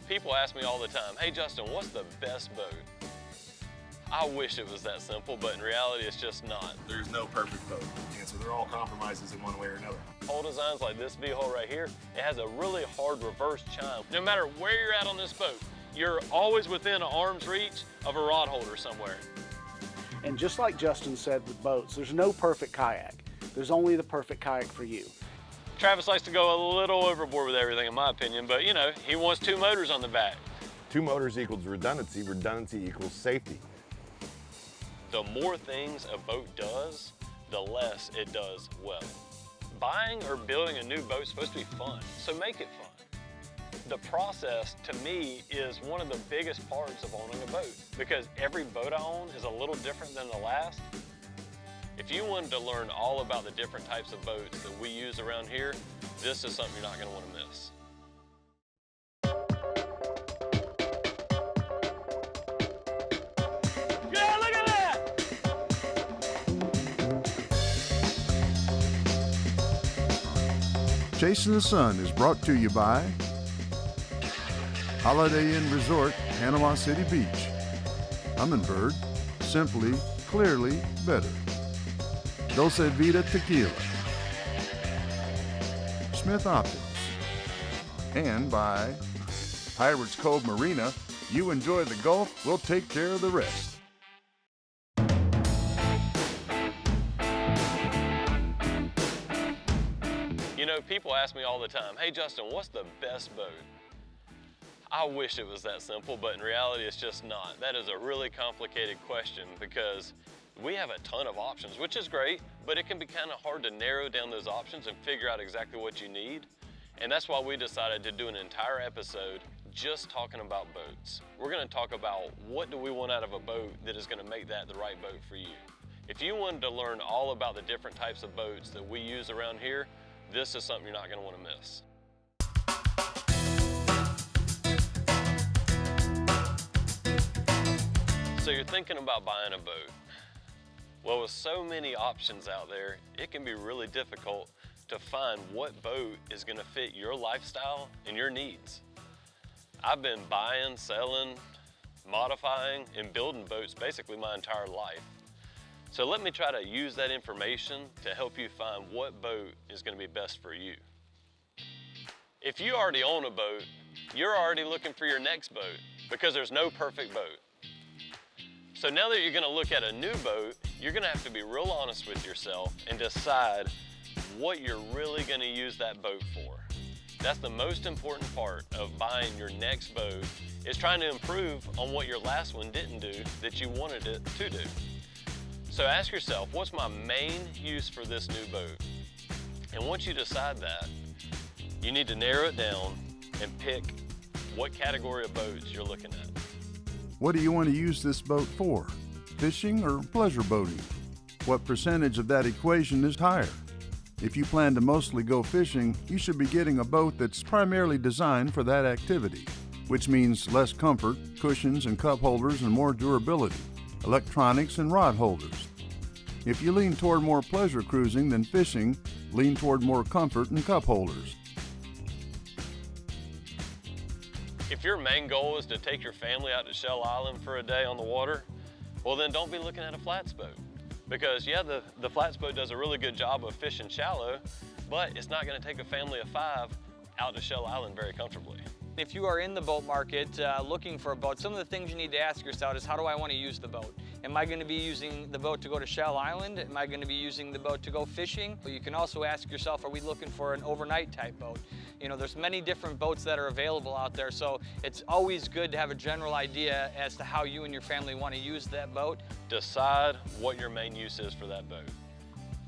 People ask me all the time, hey Justin, what's the best boat? I wish it was that simple, but in reality, it's just not. There's no perfect boat, and so they're all compromises in one way or another. Hull designs like this V-hull right here, it has a really hard reverse chine. No matter where you're at on this boat, you're always within an arm's reach of a rod holder somewhere. And just like Justin said with boats, there's no perfect kayak. There's only the perfect kayak for you. Travis likes to go a little overboard with everything in my opinion, but you know, he wants 2 motors on the back. 2 motors equals redundancy, redundancy equals safety. The more things a boat does, the less it does well. Buying or building a new boat is supposed to be fun, so make it fun. The process, to me, is one of the biggest parts of owning a boat because every boat I own is a little different than the last. If you wanted to learn all about the different types of boats that we use around here, this is something you're not going to want to miss. Yeah, look at that! Chasing the Sun is brought to you by Holiday Inn Resort, Panama City Beach. Humminbird, simply, clearly better. Dulce Vida Tequila. Smith Optics. And by Pirates Cove Marina. You enjoy the Gulf, we'll take care of the rest. You know, people ask me all the time, hey Justin, what's the best boat? I wish it was that simple, but in reality, it's just not. That is a really complicated question because we have a ton of options, which is great, but it can be kind of hard to narrow down those options and figure out exactly what you need. And that's why we decided to do an entire episode just talking about boats. We're gonna talk about what do we want out of a boat that is gonna make that the right boat for you. If you wanted to learn all about the different types of boats that we use around here, this is something you're not gonna wanna miss. So you're thinking about buying a boat. Well, with so many options out there, it can be really difficult to find what boat is gonna fit your lifestyle and your needs. I've been buying, selling, modifying, and building boats basically my entire life. So let me try to use that information to help you find what boat is gonna be best for you. If you already own a boat, you're already looking for your next boat because there's no perfect boat. So now that you're gonna look at a new boat, you're gonna have to be real honest with yourself and decide what you're really gonna use that boat for. That's the most important part of buying your next boat, is trying to improve on what your last one didn't do that you wanted it to do. So ask yourself, what's my main use for this new boat? And once you decide that, you need to narrow it down and pick what category of boats you're looking at. What do you want to use this boat for? Fishing or pleasure boating? What percentage of that equation is higher? If you plan to mostly go fishing, you should be getting a boat that's primarily designed for that activity, which means less comfort, cushions and cup holders, and more durability, electronics and rod holders. If you lean toward more pleasure cruising than fishing, lean toward more comfort and cup holders. If your main goal is to take your family out to Shell Island for a day on the water, well then don't be looking at a flats boat. Because yeah, the flats boat does a really good job of fishing shallow, but it's not gonna take a family of 5 out to Shell Island very comfortably. If you are in the boat market looking for a boat, some of the things you need to ask yourself is, how do I want to use the boat? Am I going to be using the boat to go to Shell Island? Am I going to be using the boat to go fishing? You can also ask yourself, are we looking for an overnight type boat? You know, there's many different boats that are available out there, so it's always good to have a general idea as to how you and your family want to use that boat. Decide what your main use is for that boat.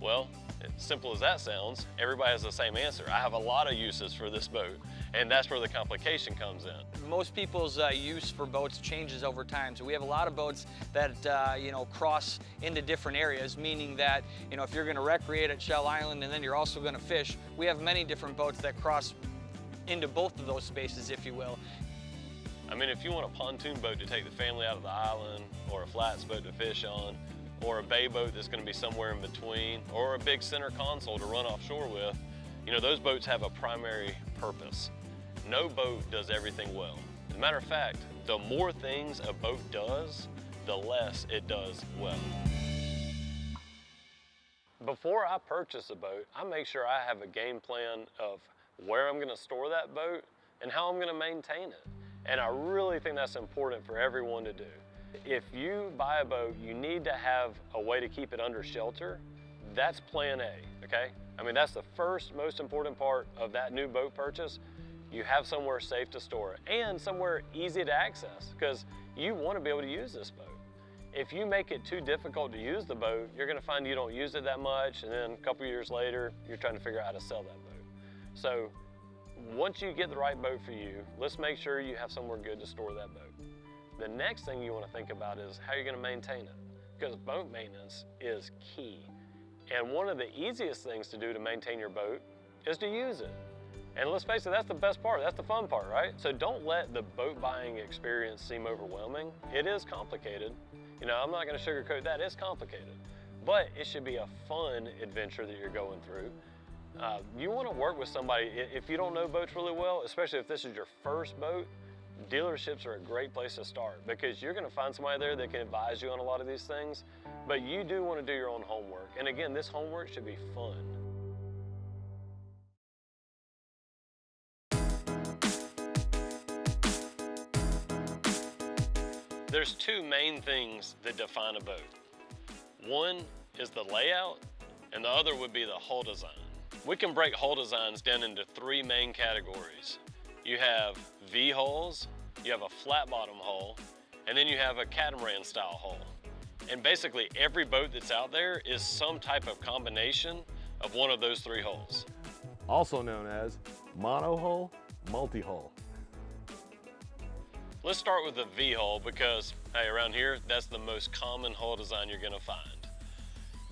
Well, as simple as that sounds, everybody has the same answer. I have a lot of uses for this boat, and that's where the complication comes in. Most people's use for boats changes over time. So we have a lot of boats that you know, cross into different areas, meaning that, you know, if you're going to recreate at Shell Island and then you're also going to fish, we have many different boats that cross into both of those spaces, if you will. I mean, if you want a pontoon boat to take the family out of the island, or a flats boat to fish on, or a bay boat that's going to be somewhere in between, or a big center console to run offshore with, you know, those boats have a primary purpose. No boat does everything well. Matter of fact, the more things a boat does, the less it does well. Before I purchase a boat, I make sure I have a game plan of where I'm gonna store that boat and how I'm gonna maintain it. And I really think that's important for everyone to do. If you buy a boat, you need to have a way to keep it under shelter. That's plan A, okay? I mean, that's the first most important part of that new boat purchase. You have somewhere safe to store it and somewhere easy to access, because you want to be able to use this boat. If you make it too difficult to use the boat, you're going to find you don't use it that much, and then a couple years later, you're trying to figure out how to sell that boat. So once you get the right boat for you, let's make sure you have somewhere good to store that boat. The next thing you want to think about is how you're going to maintain it, because boat maintenance is key. And one of the easiest things to do to maintain your boat is to use it. And let's face it, that's the best part, that's the fun part, right? So don't let the boat buying experience seem overwhelming. It is complicated. You know, I'm not gonna sugarcoat that, it's complicated. But it should be a fun adventure that you're going through. You wanna work with somebody, if you don't know boats really well, especially if this is your first boat, dealerships are a great place to start, because you're gonna find somebody there that can advise you on a lot of these things, but you do wanna do your own homework. And again, this homework should be fun. There's two main things that define a boat. One is the layout, and the other would be the hull design. We can break hull designs down into three main categories. You have V-hulls, you have a flat bottom hull, and then you have a catamaran style hull. And basically every boat that's out there is some type of combination of one of those three hulls. Also known as monohull, multi-hull. Let's start with the V-hull because, hey, around here, that's the most common hull design you're gonna find.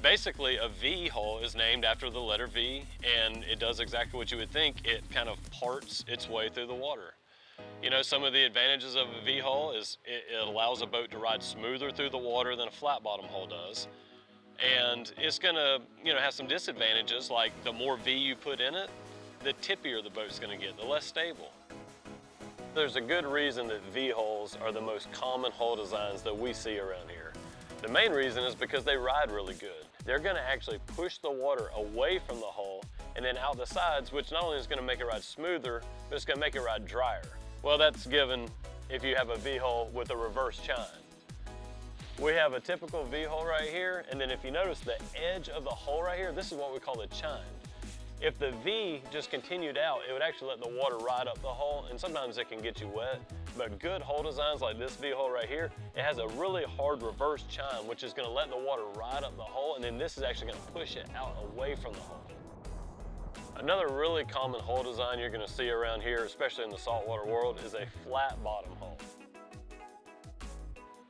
Basically, a V-hull is named after the letter V, and it does exactly what you would think. It kind of parts its way through the water. You know, some of the advantages of a V-hull is it allows a boat to ride smoother through the water than a flat bottom hull does. And it's gonna, you know, have some disadvantages, like the more V you put in it, the tippier the boat's gonna get, the less stable. There's a good reason that V-hulls are the most common hull designs that we see around here. The main reason is because they ride really good. They're gonna actually push the water away from the hull and then out the sides, which not only is gonna make it ride smoother, but it's gonna make it ride drier. Well, that's given if you have a V-hull with a reverse chine. We have a typical V-hull right here, and then if you notice the edge of the hull right here, this is what we call the chine. If the V just continued out, it would actually let the water ride up the hull, and sometimes it can get you wet. But good hull designs like this V-hull right here, it has a really hard reverse chine, which is gonna let the water ride up the hull, and then this is actually gonna push it out away from the hull. Another really common hull design you're gonna see around here, especially in the saltwater world, is a flat bottom hull.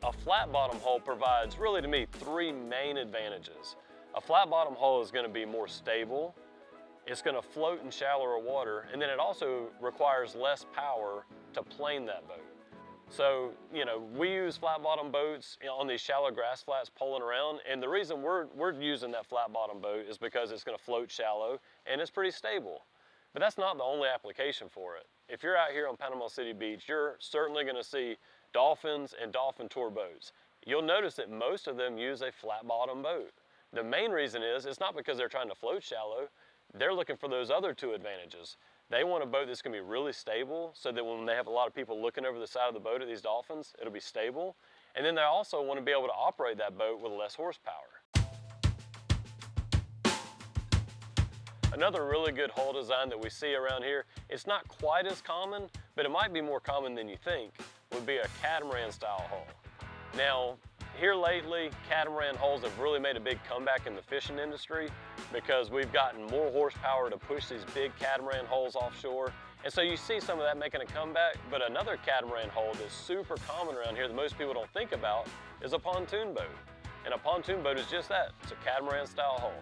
A flat bottom hull provides, really to me, three main advantages. A flat bottom hull is gonna be more stable, it's gonna float in shallower water, and then it also requires less power to plane that boat. So, you know, we use flat bottom boats on these shallow grass flats pulling around, and the reason we're using that flat bottom boat is because it's gonna float shallow and it's pretty stable. But that's not the only application for it. If you're out here on Panama City Beach, you're certainly gonna see dolphins and dolphin tour boats. You'll notice that most of them use a flat bottom boat. The main reason is, it's not because they're trying to float shallow, they're looking for those other two advantages. They want a boat that's gonna be really stable so that when they have a lot of people looking over the side of the boat at these dolphins, it'll be stable. And then they also wanna be able to operate that boat with less horsepower. Another really good hull design that we see around here, it's not quite as common, but it might be more common than you think, would be a catamaran style hull. Now, here lately, catamaran hulls have really made a big comeback in the fishing industry because we've gotten more horsepower to push these big catamaran hulls offshore. And so you see some of that making a comeback, but another catamaran hull that's super common around here that most people don't think about is a pontoon boat. And a pontoon boat is just that, it's a catamaran style hull.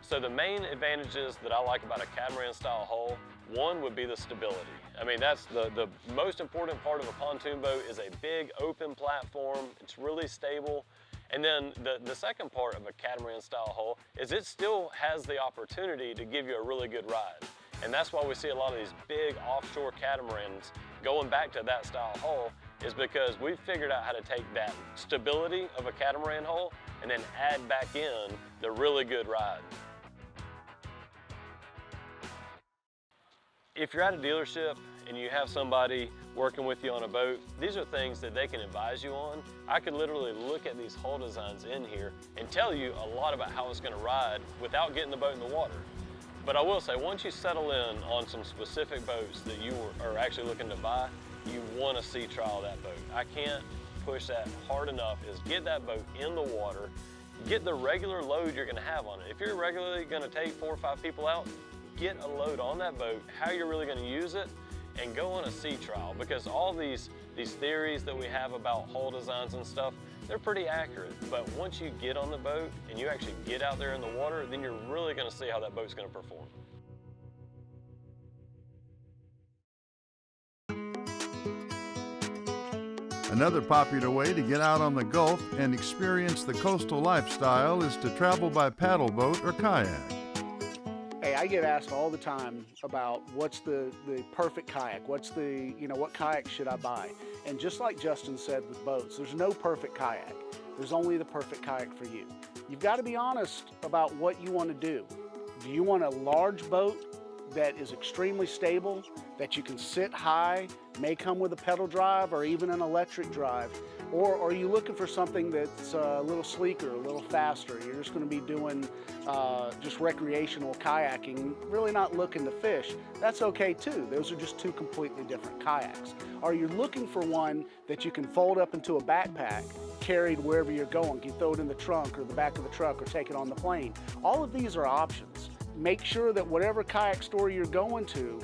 So the main advantages that I like about a catamaran style hull, one would be the stability. I mean, that's the most important part of a pontoon boat is a big open platform. It's really stable. And then the second part of a catamaran style hull is it still has the opportunity to give you a really good ride. And that's why we see a lot of these big offshore catamarans going back to that style hull, is because we've figured out how to take that stability of a catamaran hull and then add back in the really good ride. If you're at a dealership and you have somebody working with you on a boat, these are things that they can advise you on. I could literally look at these hull designs in here and tell you a lot about how it's going to ride without getting the boat in the water. But I will say, once you settle in on some specific boats that you are actually looking to buy, you want to sea trial that boat. I can't push that hard enough, is get that boat in the water, get the regular load you're going to have on it. If you're regularly going to take 4 or 5 people out, get a load on that boat, how you're really going to use it, and go on a sea trial, because all these theories that we have about hull designs and stuff, they're pretty accurate. But once you get on the boat and you actually get out there in the water, then you're really going to see how that boat's going to perform. Another popular way to get out on the Gulf and experience the coastal lifestyle is to travel by paddle boat or kayak. Hey, I get asked all the time about what's the perfect kayak, what kayak should I buy? And just like Justin said with boats, there's no perfect kayak. There's only the perfect kayak for you. You've got to be honest about what you want to do. Do you want a large boat that is extremely stable, that you can sit high, may come with a pedal drive or even an electric drive? Or are you looking for something that's a little sleeker, a little faster? You're just going to be doing just recreational kayaking, really not looking to fish. That's okay too. Those are just 2 completely different kayaks. Are you looking for one that you can fold up into a backpack, carried wherever you're going? You throw it in the trunk or the back of the truck or take it on the plane. All of these are options. Make sure that whatever kayak store you're going to,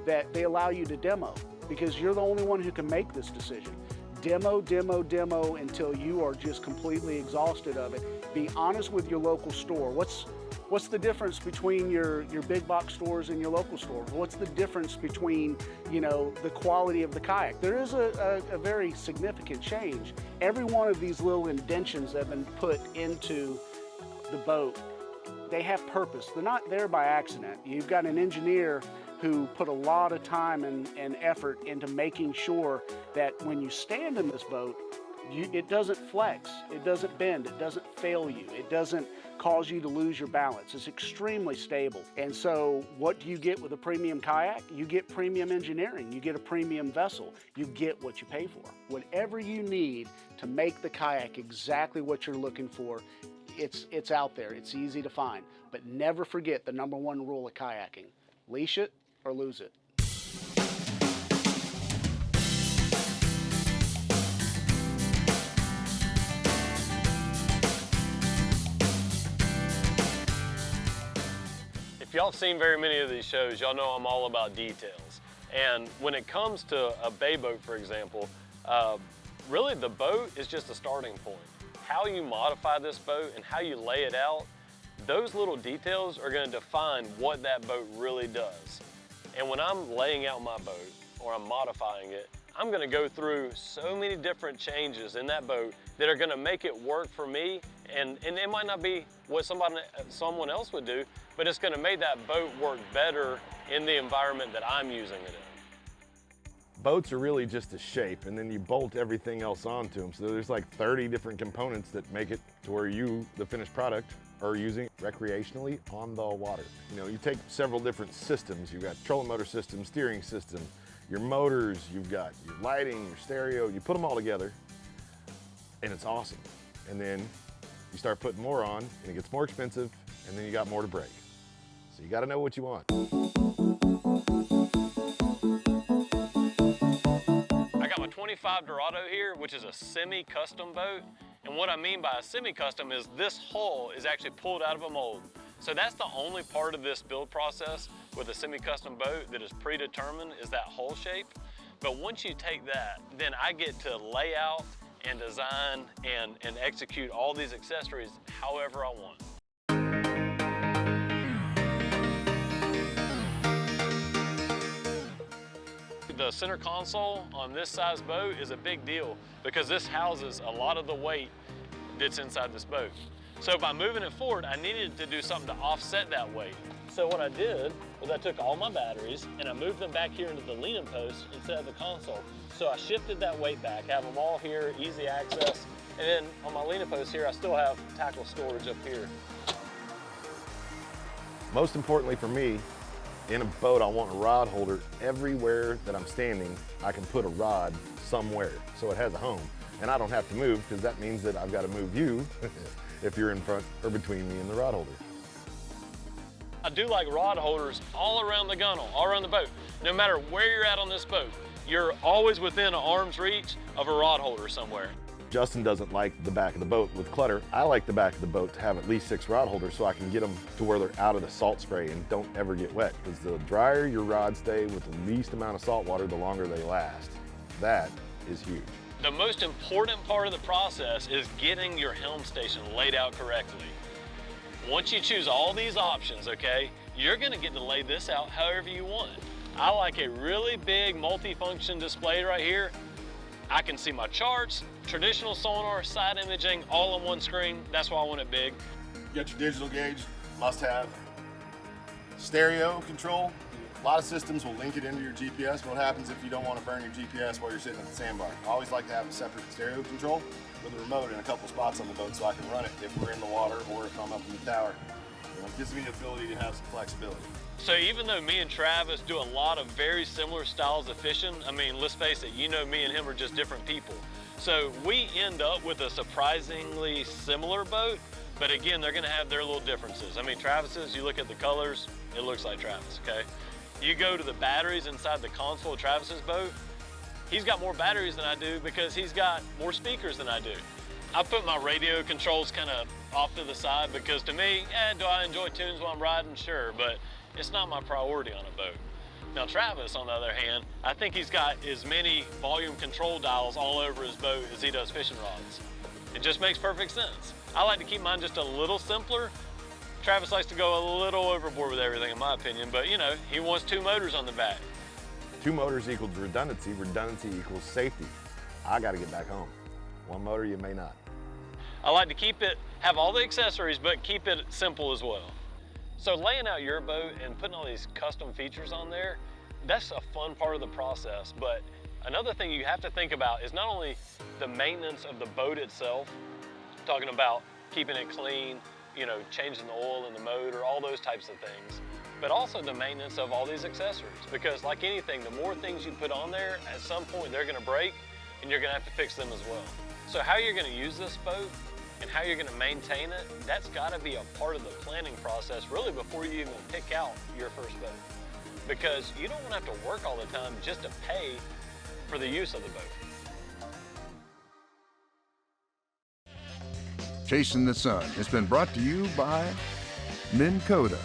that they allow you to demo, because you're the only one who can make this decision. Demo, demo, demo until you are just completely exhausted of it. Be honest with your local store. What's the difference between your big box stores and your local stores? What's the difference between, the quality of the kayak? There is a very significant change. Every one of these little indentions that have been put into the boat, they have purpose. They're not there by accident. You've got an engineer who put a lot of time and effort into making sure that when you stand in this boat, it doesn't flex, it doesn't bend, it doesn't fail you, it doesn't cause you to lose your balance. It's extremely stable. And so what do you get with a premium kayak? You get premium engineering, you get a premium vessel, you get what you pay for. Whatever you need to make the kayak exactly what you're looking for, it's out there, it's easy to find. But never forget the #1 rule of kayaking: leash it or lose it. If y'all have seen very many of these shows, y'all know I'm all about details. And when it comes to a bay boat, for example, really the boat is just a starting point. How you modify this boat and how you lay it out, those little details are going to define what that boat really does. And when I'm laying out my boat or I'm modifying it, I'm going to go through so many different changes in that boat that are going to make it work for me. And it might not be what someone else would do, but it's going to make that boat work better in the environment that I'm using it in. Boats are really just a shape, and then you bolt everything else onto them. So there's like 30 different components that make it to where you, the finished product, are using it recreationally on the water. You take several different systems. You've got trolling motor system, steering system, your motors, you've got your lighting, your stereo. You put them all together, and it's awesome. And then you start putting more on, and it gets more expensive, and then you got more to break. So you got to know what you want. I got my 25 Dorado here, which is a semi-custom boat. And what I mean by a semi-custom is this hull is actually pulled out of a mold. So that's the only part of this build process with a semi-custom boat that is predetermined, is that hull shape. But once you take that, then I get to lay out and design and execute all these accessories however I want. The center console on this size boat is a big deal because this houses a lot of the weight that's inside this boat. So by moving it forward, I needed to do something to offset that weight. So what I did was I took all my batteries and I moved them back here into the leaning post instead of the console. So I shifted that weight back, have them all here, easy access. And then on my leaning post here, I still have tackle storage up here. Most importantly for me, in a boat, I want a rod holder everywhere that I'm standing. I can put a rod somewhere so it has a home. And I don't have to move, because that means that I've got to move you if you're in front or between me and the rod holder. I do like rod holders all around the gunnel, all around the boat. No matter where you're at on this boat, you're always within an arm's reach of a rod holder somewhere. Justin doesn't like the back of the boat with clutter. I like the back of the boat to have at least 6 rod holders so I can get them to where they're out of the salt spray and don't ever get wet. Because the drier your rods stay with the least amount of salt water, the longer they last. That is huge. The most important part of the process is getting your helm station laid out correctly. Once you choose all these options, okay, you're gonna get to lay this out however you want. I like a really big multi-function display right here. I can see my charts, traditional sonar, side imaging, all on one screen. That's why I want it big. You got your digital gauge, must have. Stereo control. A lot of systems will link it into your GPS. What happens if you don't want to burn your GPS while you're sitting at the sandbar? I always like to have a separate stereo control with a remote in a couple spots on the boat so I can run it if we're in the water or if I'm up in the tower. You know, it gives me the ability to have some flexibility. So even though me and Travis do a lot of very similar styles of fishing, I mean, let's face it, you know me and him are just different people. So we end up with a surprisingly similar boat, but again, they're gonna have their little differences. I mean, Travis's, you look at the colors, it looks like Travis, okay? You go to the batteries inside the console of Travis's boat, he's got more batteries than I do because he's got more speakers than I do. I put my radio controls kind of off to the side because to me, do I enjoy tunes while I'm riding? Sure, but it's not my priority on a boat. Now Travis, on the other hand, I think he's got as many volume control dials all over his boat as he does fishing rods. It just makes perfect sense. I like to keep mine just a little simpler. Travis likes to go a little overboard with everything in my opinion, but you know, he wants 2 motors on the back. 2 motors equals redundancy, redundancy equals safety. I gotta get back home. 1 motor, you may not. I like to keep it, have all the accessories, but keep it simple as well. So laying out your boat and putting all these custom features on there, that's a fun part of the process. But another thing you have to think about is not only the maintenance of the boat itself, talking about keeping it clean, you know, changing the oil in the motor, all those types of things, but also the maintenance of all these accessories. Because like anything, the more things you put on there, at some point they're gonna break and you're gonna have to fix them as well. So how you're gonna use this boat and how you're gonna maintain it, that's gotta be a part of the planning process really before you even pick out your first boat. Because you don't wanna have to work all the time just to pay for the use of the boat. Chasing the Sun has been brought to you by Minn Kota,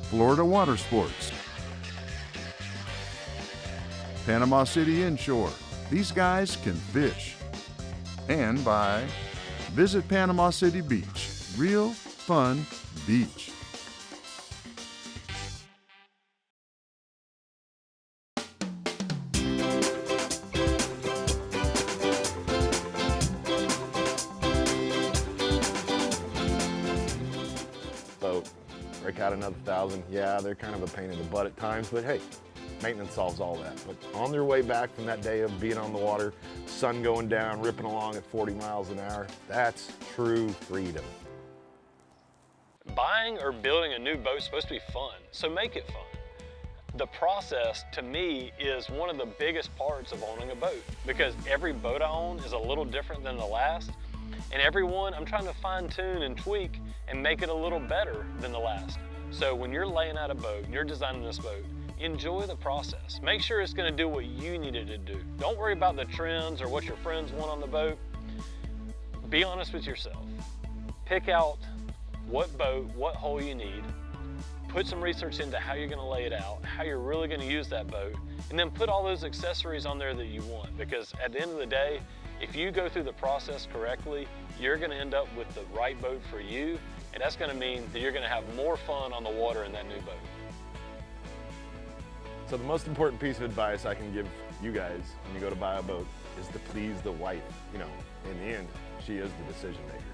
Florida Water Sports, Panama City Inshore. These guys can fish. And by Visit Panama City Beach. Real fun beach. Boat, break out another 1,000. Yeah, they're kind of a pain in the butt at times, but hey, maintenance solves all that. But on their way back from that day of being on the water, sun going down, ripping along at 40 miles an hour, that's true freedom. Buying or building a new boat is supposed to be fun, so make it fun. The process, to me, is one of the biggest parts of owning a boat because every boat I own is a little different than the last, and every one I'm trying to fine tune and tweak and make it a little better than the last. So when you're laying out a boat, you're designing this boat, enjoy the process. Make sure it's gonna do what you need it to do. Don't worry about the trends or what your friends want on the boat. Be honest with yourself. Pick out what boat, what hull you need, put some research into how you're gonna lay it out, how you're really gonna use that boat, and then put all those accessories on there that you want. Because at the end of the day, if you go through the process correctly, you're gonna end up with the right boat for you, and that's gonna mean that you're gonna have more fun on the water in that new boat. So the most important piece of advice I can give you guys when you go to buy a boat is to please the wife. You know, in the end, she is the decision maker.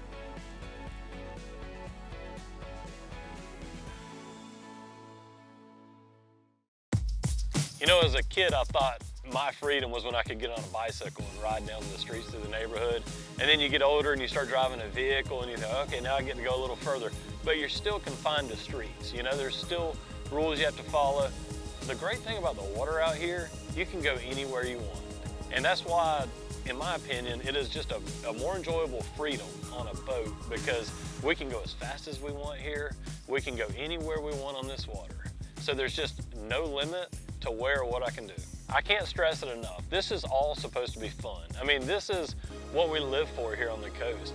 You know, as a kid, I thought my freedom was when I could get on a bicycle and ride down the streets through the neighborhood. And then you get older and you start driving a vehicle and you think, okay, now I get to go a little further. But you're still confined to streets. You know, there's still rules you have to follow. The great thing about the water out here, you can go anywhere you want. And that's why, in my opinion, it is just a more enjoyable freedom on a boat, because we can go as fast as we want here. We can go anywhere we want on this water. So there's just no limit to where or what I can do. I can't stress it enough. This is all supposed to be fun. I mean, this is what we live for here on the coast.